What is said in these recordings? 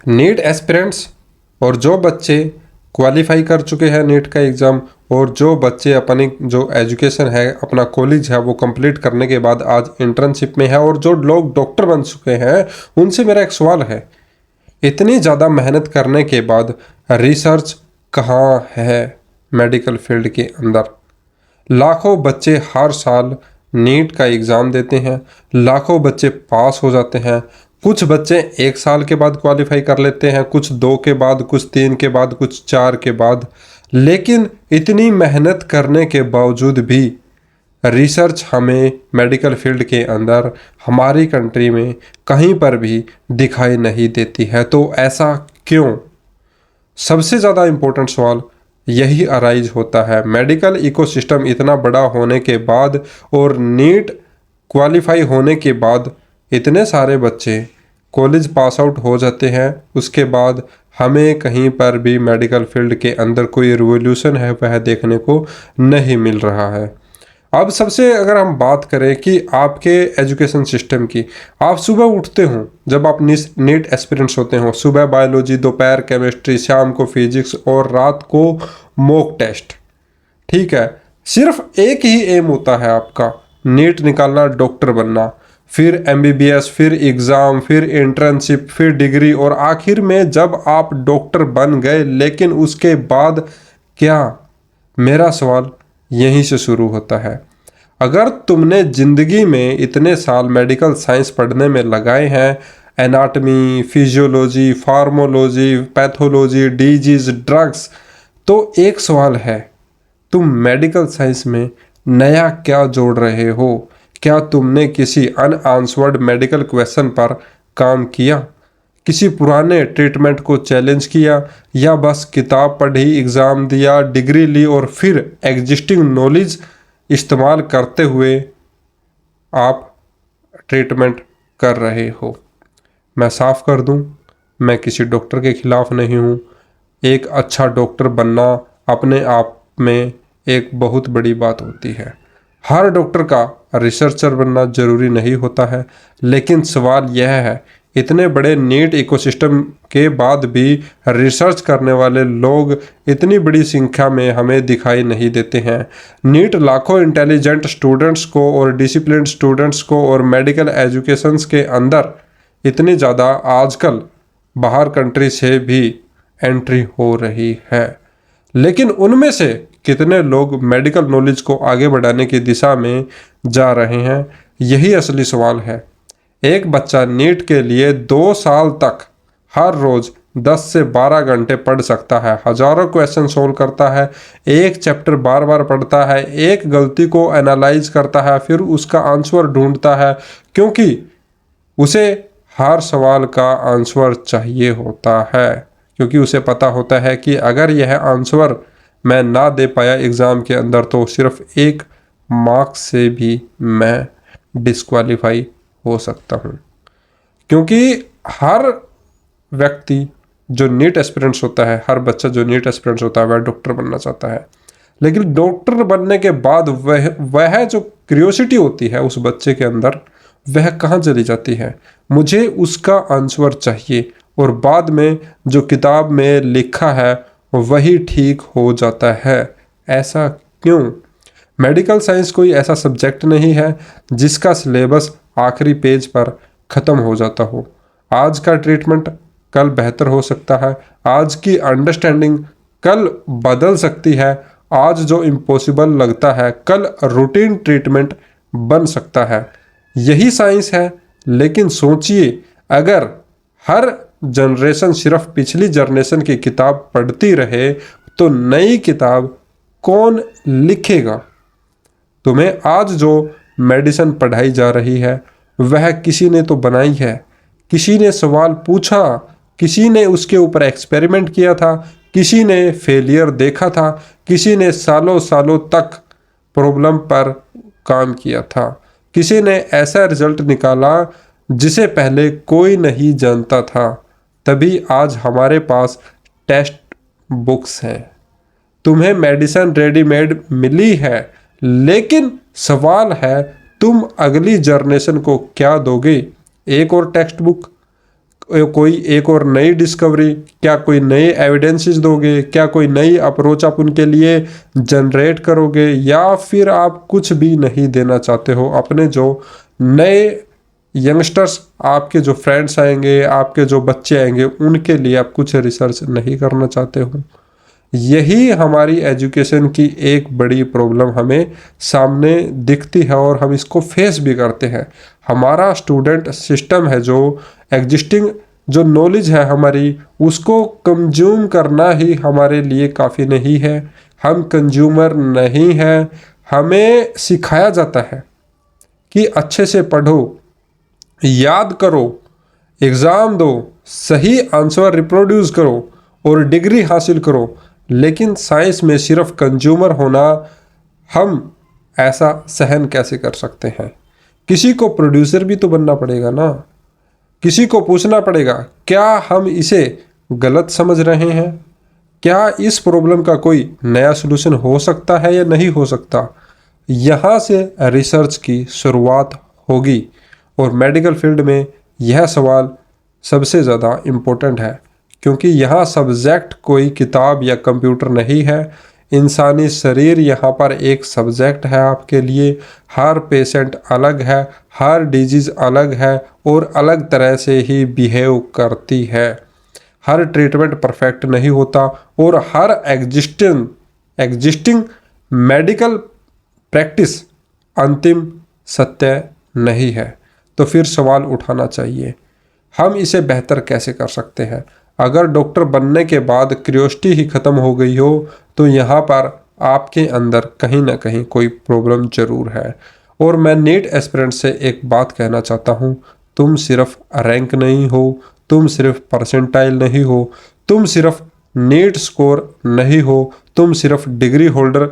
NEET aspirants और जो बच्चे क्वालिफाई कर चुके हैं नीट का एग्ज़ाम, और जो बच्चे अपनी जो एजुकेशन है, अपना कॉलेज है, वो कंप्लीट करने के बाद आज इंटर्नशिप में है, और जो लोग डॉक्टर बन चुके हैं, उनसे मेरा एक सवाल है। इतनी ज़्यादा मेहनत करने के बाद रिसर्च कहाँ है मेडिकल फील्ड के अंदर? लाखों बच्चे हर साल नीट का एग्ज़ाम देते हैं, लाखों बच्चे पास हो जाते हैं। कुछ बच्चे 1 साल के बाद क्वालिफाई कर लेते हैं, कुछ 2 के बाद, कुछ 3 के बाद, कुछ 4 के बाद। लेकिन इतनी मेहनत करने के बावजूद भी रिसर्च हमें मेडिकल फील्ड के अंदर हमारी कंट्री में कहीं पर भी दिखाई नहीं देती है। तो ऐसा क्यों? सबसे ज़्यादा इम्पोर्टेंट सवाल यही अराइज होता है। मेडिकल इकोसिस्टम इतना बड़ा होने के बाद और नीट क्वालिफाई होने के बाद इतने सारे बच्चे कॉलेज पास आउट हो जाते हैं, उसके बाद हमें कहीं पर भी मेडिकल फील्ड के अंदर कोई रिवोल्यूशन है वह देखने को नहीं मिल रहा है। अब सबसे अगर हम बात करें कि आपके एजुकेशन सिस्टम की, आप सुबह उठते हो, जब आप नीट एस्पिरेंट्स होते हो, सुबह बायोलॉजी, दोपहर केमिस्ट्री, शाम को फिजिक्स और रात को मॉक टेस्ट। ठीक है, सिर्फ एक ही एम होता है आपका, नीट निकालना, डॉक्टर बनना, फिर एमबीबीएस, फिर एग्ज़ाम, फिर इंटर्नशिप, फिर डिग्री, और आखिर में जब आप डॉक्टर बन गए, लेकिन उसके बाद क्या? मेरा सवाल यहीं से शुरू होता है। अगर तुमने ज़िंदगी में इतने साल मेडिकल साइंस पढ़ने में लगाए हैं, anatomy, physiology, pharmacology, pathology, disease, drugs, तो एक सवाल है, तुम मेडिकल साइंस में नया क्या जोड़ रहे हो? क्या तुमने किसी अनआंसवर्ड मेडिकल क्वेश्चन पर काम किया? किसी पुराने ट्रीटमेंट को चैलेंज किया? या बस किताब पढ़ी, एग्ज़ाम दिया, डिग्री ली और फिर एग्जिस्टिंग नॉलेज इस्तेमाल करते हुए आप ट्रीटमेंट कर रहे हो? मैं साफ कर दूं, मैं किसी डॉक्टर के खिलाफ नहीं हूं। एक अच्छा डॉक्टर बनना अपने आप में एक बहुत बड़ी बात होती है। हर डॉक्टर का रिसर्चर बनना जरूरी नहीं होता है, लेकिन सवाल यह है, इतने बड़े नीट इकोसिस्टम के बाद भी रिसर्च करने वाले लोग इतनी बड़ी संख्या में हमें दिखाई नहीं देते हैं। नीट लाखों इंटेलिजेंट स्टूडेंट्स को और डिसिप्लिन्ड स्टूडेंट्स को और मेडिकल एजुकेशंस के अंदर इतनी ज़्यादा आजकल बाहर कंट्री से भी एंट्री हो रही है, लेकिन उनमें से कितने लोग मेडिकल नॉलेज को आगे बढ़ाने की दिशा में जा रहे हैं? यही असली सवाल है। एक बच्चा नीट के लिए 2 साल तक हर रोज़ 10 से 12 घंटे पढ़ सकता है, हजारों क्वेश्चन सोल्व करता है, एक चैप्टर बार बार पढ़ता है, एक गलती को एनालाइज करता है, फिर उसका आंसर ढूंढता है, क्योंकि उसे हर सवाल का आंसर चाहिए होता है, क्योंकि उसे पता होता है कि अगर यह आंसर मैं ना दे पाया एग्ज़ाम के अंदर तो सिर्फ 1 मार्क्स से भी मैं डिस्क्वालीफाई हो सकता हूँ। क्योंकि हर व्यक्ति जो नीट एस्पिरेंट्स होता है, हर बच्चा जो नीट एस्पिरेंट्स होता है, वह डॉक्टर बनना चाहता है, लेकिन डॉक्टर बनने के बाद वह जो क्यूरियोसिटी होती है उस बच्चे के अंदर, वह कहाँ चली जाती है? मुझे उसका आंसर चाहिए, और बाद में जो किताब में लिखा है वही ठीक हो जाता है। ऐसा क्यों? मेडिकल साइंस कोई ऐसा सब्जेक्ट नहीं है जिसका सिलेबस आखिरी पेज पर ख़त्म हो जाता हो। आज का ट्रीटमेंट कल बेहतर हो सकता है, आज की अंडरस्टैंडिंग कल बदल सकती है, आज जो इम्पॉसिबल लगता है कल रूटीन ट्रीटमेंट बन सकता है। यही साइंस है। लेकिन सोचिए, अगर हर जनरेशन सिर्फ पिछली जनरेशन की किताब पढ़ती रहे तो नई किताब कौन लिखेगा? तुम्हें आज जो मेडिसिन पढ़ाई जा रही है वह किसी ने तो बनाई है, किसी ने सवाल पूछा, किसी ने उसके ऊपर एक्सपेरिमेंट किया था, किसी ने फेलियर देखा था, किसी ने सालों सालों तक प्रॉब्लम पर काम किया था, किसी ने ऐसा रिजल्ट निकाला जिसे पहले कोई नहीं जानता था। तभी आज हमारे पास टेस्ट बुक्स हैं। तुम्हें मेडिसिन रेडीमेड मिली है, लेकिन सवाल है तुम अगली जनरेशन को क्या दोगे? एक और टेक्स्ट बुक? कोई एक और नई डिस्कवरी, क्या कोई नए एविडेंसेस दोगे, क्या कोई नई अप्रोच आप उनके लिए जनरेट करोगे, या फिर आप कुछ भी नहीं देना चाहते हो? अपने जो नए यंगस्टर्स, आपके जो फ्रेंड्स आएंगे, आपके जो बच्चे आएंगे, उनके लिए आप कुछ रिसर्च नहीं करना चाहते हो। यही हमारी एजुकेशन की एक बड़ी प्रॉब्लम हमें सामने दिखती है और हम इसको फेस भी करते हैं। हमारा स्टूडेंट सिस्टम है जो एग्जिस्टिंग जो नॉलेज है हमारी, उसको कंज्यूम करना ही हमारे लिए काफ़ी नहीं है। हम कंज्यूमर नहीं हैं। हमें सिखाया जाता है कि अच्छे से पढ़ो, याद करो, एग्ज़ाम दो, सही आंसर रिप्रोड्यूस करो और डिग्री हासिल करो। लेकिन साइंस में सिर्फ कंज्यूमर होना, हम ऐसा सहन कैसे कर सकते हैं? किसी को प्रोड्यूसर भी तो बनना पड़ेगा ना। किसी को पूछना पड़ेगा, क्या हम इसे गलत समझ रहे हैं? क्या इस प्रॉब्लम का कोई नया सलूशन हो सकता है या नहीं हो सकता? यहाँ से रिसर्च की शुरुआत होगी और मेडिकल फील्ड में यह सवाल सबसे ज़्यादा इम्पोर्टेंट है, क्योंकि यहाँ सब्जेक्ट कोई किताब या कंप्यूटर नहीं है। इंसानी शरीर यहाँ पर एक सब्जेक्ट है आपके लिए। हर पेशेंट अलग है, हर डिजीज़ अलग है और अलग तरह से ही बिहेव करती है। हर ट्रीटमेंट परफेक्ट नहीं होता और हर एग्जिस्टिंग मेडिकल प्रैक्टिस अंतिम सत्य नहीं है। तो फिर सवाल उठाना चाहिए, हम इसे बेहतर कैसे कर सकते हैं? अगर डॉक्टर बनने के बाद क्यूरियोसिटी ही ख़त्म हो गई हो, तो यहाँ पर आपके अंदर कहीं ना कहीं कोई प्रॉब्लम ज़रूर है। और मैं नीट एस्पिरेंट से एक बात कहना चाहता हूँ, तुम सिर्फ रैंक नहीं हो, तुम सिर्फ परसेंटाइल नहीं हो, तुम सिर्फ नीट स्कोर नहीं हो, तुम सिर्फ डिग्री होल्डर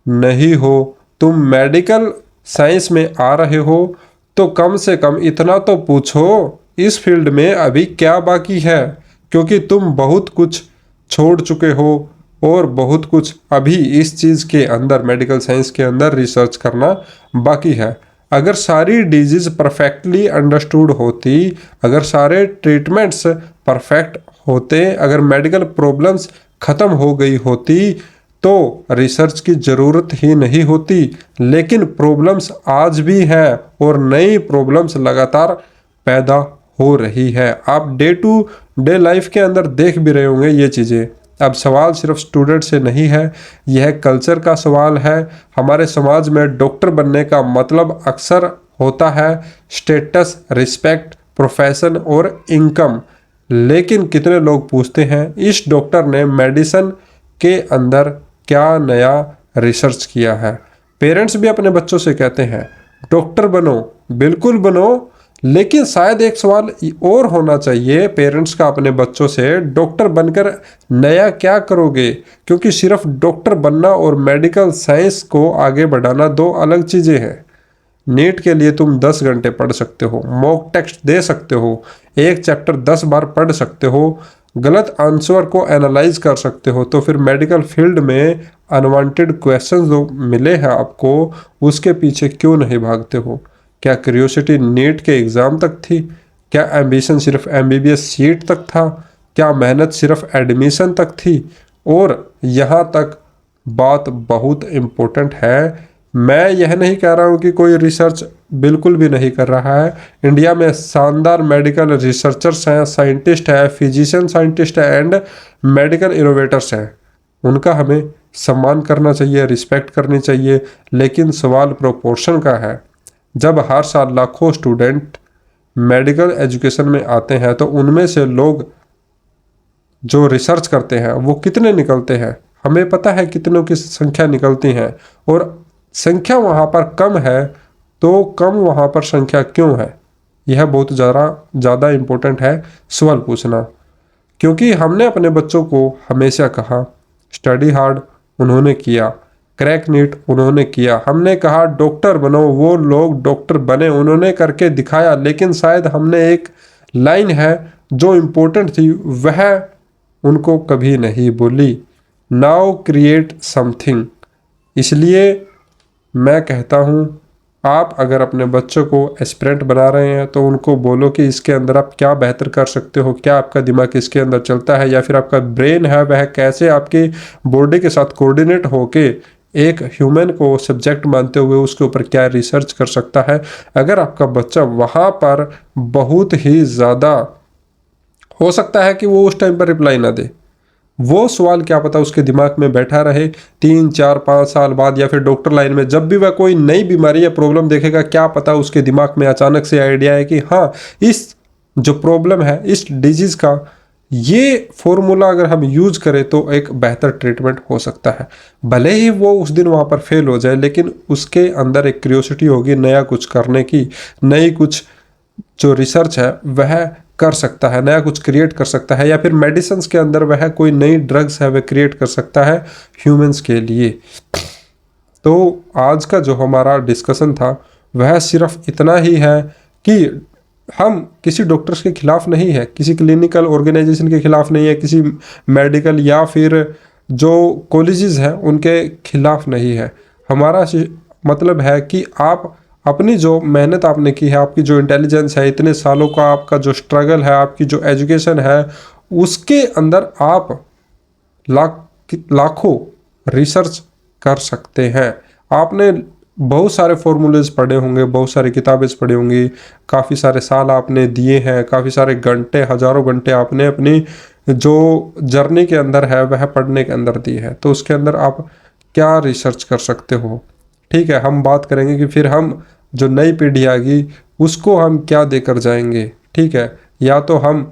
नहीं हो। तुम मेडिकल साइंस में आ रहे हो तो कम से कम इतना तो पूछो, इस फील्ड में अभी क्या बाकी है? क्योंकि तुम बहुत कुछ छोड़ चुके हो और बहुत कुछ अभी इस चीज़ के अंदर, मेडिकल साइंस के अंदर रिसर्च करना बाकी है। अगर सारी डिजीज़ परफेक्टली अंडरस्टूड होती, अगर सारे ट्रीटमेंट्स परफेक्ट होते, अगर मेडिकल प्रॉब्लम्स ख़त्म हो गई होती, तो रिसर्च की ज़रूरत ही नहीं होती। लेकिन प्रॉब्लम्स आज भी हैं और नई प्रॉब्लम्स लगातार पैदा हो रही है। आप डे टू डे लाइफ के अंदर देख भी रहे होंगे ये चीज़ें। अब सवाल सिर्फ स्टूडेंट से नहीं है, यह कल्चर का सवाल है। हमारे समाज में डॉक्टर बनने का मतलब अक्सर होता है स्टेटस, रिस्पेक्ट, प्रोफेशन और इनकम। लेकिन कितने लोग पूछते हैं, इस डॉक्टर ने मेडिसिन के अंदर क्या नया रिसर्च किया है? पेरेंट्स भी अपने बच्चों से कहते हैं डॉक्टर बनो, बिल्कुल बनो, लेकिन शायद एक सवाल और होना चाहिए पेरेंट्स का अपने बच्चों से, डॉक्टर बनकर नया क्या करोगे? क्योंकि सिर्फ डॉक्टर बनना और मेडिकल साइंस को आगे बढ़ाना दो अलग चीज़ें हैं। नीट के लिए तुम 10 घंटे पढ़ सकते हो, मॉक टेस्ट दे सकते हो, एक चैप्टर 10 बार पढ़ सकते हो, गलत आंसर को एनालाइज कर सकते हो। तो फिर मेडिकल फील्ड में अनवांटेड क्वेश्चंस जो मिले हैं आपको, उसके पीछे क्यों नहीं भागते हो? क्या क्यूरियोसिटी नीट के एग्ज़ाम तक थी? क्या एम्बिशन सिर्फ एमबीबीएस सीट तक था? क्या मेहनत सिर्फ एडमिशन तक थी? और यहाँ तक बात बहुत इम्पोर्टेंट है, मैं यह नहीं कह रहा हूँ कि कोई रिसर्च बिल्कुल भी नहीं कर रहा है। इंडिया में शानदार मेडिकल रिसर्चर्स हैं, साइंटिस्ट हैं, फिजिशियन साइंटिस्ट हैं एंड मेडिकल इनोवेटर्स हैं। उनका हमें सम्मान करना चाहिए, रिस्पेक्ट करनी चाहिए। लेकिन सवाल प्रोपोर्शन का है। जब हर साल लाखों स्टूडेंट मेडिकल एजुकेशन में आते हैं, तो उनमें से लोग जो रिसर्च करते हैं वो कितने निकलते हैं? हमें पता है कितनों की संख्या निकलती हैं, और संख्या वहाँ पर कम है, तो कम वहाँ पर संख्या क्यों है? यह बहुत ज़्यादा इम्पोर्टेंट है सवाल पूछना। क्योंकि हमने अपने बच्चों को हमेशा कहा स्टडी हार्ड, उन्होंने किया, क्रैक नीट उन्होंने किया। हमने कहा डॉक्टर बनो, वो लोग डॉक्टर बने, उन्होंने करके दिखाया। लेकिन शायद हमने एक लाइन है जो इम्पोर्टेंट थी, वह उनको कभी नहीं बोली, नाउ क्रिएट समथिंग। इसलिए मैं कहता हूँ आप अगर अपने बच्चों को एस्पिरेंट बना रहे हैं तो उनको बोलो कि इसके अंदर आप क्या बेहतर कर सकते हो, क्या आपका दिमाग इसके अंदर चलता है, या फिर आपका ब्रेन है वह कैसे आपकी बॉडी के साथ कोऑर्डिनेट होके एक ह्यूमन को सब्जेक्ट मानते हुए उसके ऊपर क्या रिसर्च कर सकता है। अगर आपका बच्चा वहाँ पर बहुत ही ज़्यादा, हो सकता है कि वो उस टाइम पर रिप्लाई ना दे, वो सवाल क्या पता उसके दिमाग में बैठा रहे 3 4 5 साल बाद, या फिर डॉक्टर लाइन में जब भी वह कोई नई बीमारी या प्रॉब्लम देखेगा, क्या पता उसके दिमाग में अचानक से आइडिया है कि हाँ, इस जो प्रॉब्लम है, इस डिजीज़ का ये फॉर्मूला अगर हम यूज करें तो एक बेहतर ट्रीटमेंट हो सकता है। भले ही वो उस दिन वहाँ पर फेल हो जाए, लेकिन उसके अंदर एक क्यूरियोसिटी होगी नया कुछ करने की, नई कुछ जो रिसर्च है वह कर सकता है, नया कुछ क्रिएट कर सकता है, या फिर मेडिसिन के अंदर वह कोई नई ड्रग्स है वह क्रिएट कर सकता है ह्यूमंस के लिए। तो आज का जो हमारा डिस्कशन था वह सिर्फ इतना ही है कि हम किसी डॉक्टर्स के खिलाफ नहीं है, किसी क्लिनिकल ऑर्गेनाइजेशन के खिलाफ नहीं है, किसी मेडिकल या फिर जो कॉलेजेस हैं उनके खिलाफ नहीं है। हमारा मतलब है कि आप अपनी जो मेहनत आपने की है, आपकी जो इंटेलिजेंस है, इतने सालों का आपका जो स्ट्रगल है, आपकी जो एजुकेशन है, उसके अंदर आप लाखों रिसर्च कर सकते हैं। आपने बहुत सारे फॉर्मूलेज पढ़े होंगे, बहुत सारी किताबें पढ़ी होंगी, काफ़ी सारे साल आपने दिए हैं, काफ़ी सारे घंटे, हज़ारों घंटे आपने अपनी जो जर्नी के अंदर है वह पढ़ने के अंदर दी है। तो उसके अंदर आप क्या रिसर्च कर सकते हो। ठीक है, हम बात करेंगे कि फिर हम जो नई पीढ़ी आएगी उसको हम क्या देकर जाएंगे। ठीक है, या तो हम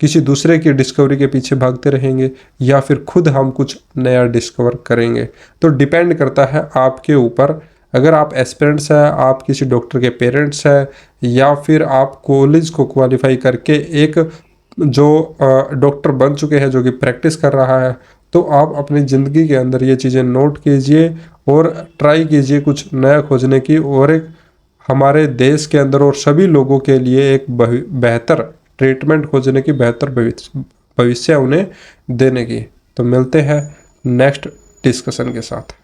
किसी दूसरे की डिस्कवरी के पीछे भागते रहेंगे या फिर खुद हम कुछ नया डिस्कवर करेंगे। तो डिपेंड करता है आपके ऊपर। अगर आप एस्पिरेंट्स हैं, आप किसी डॉक्टर के पेरेंट्स हैं, या फिर आप कॉलेज को क्वालिफाई करके एक जो डॉक्टर बन चुके हैं जो कि प्रैक्टिस कर रहा है, तो आप अपनी ज़िंदगी के अंदर ये चीज़ें नोट कीजिए और ट्राई कीजिए कुछ नया खोजने की, और एक हमारे देश के अंदर और सभी लोगों के लिए एक बेहतर ट्रीटमेंट खोजने की, बेहतर भविष्य उन्हें देने की। तो मिलते हैं नेक्स्ट डिस्कशन के साथ।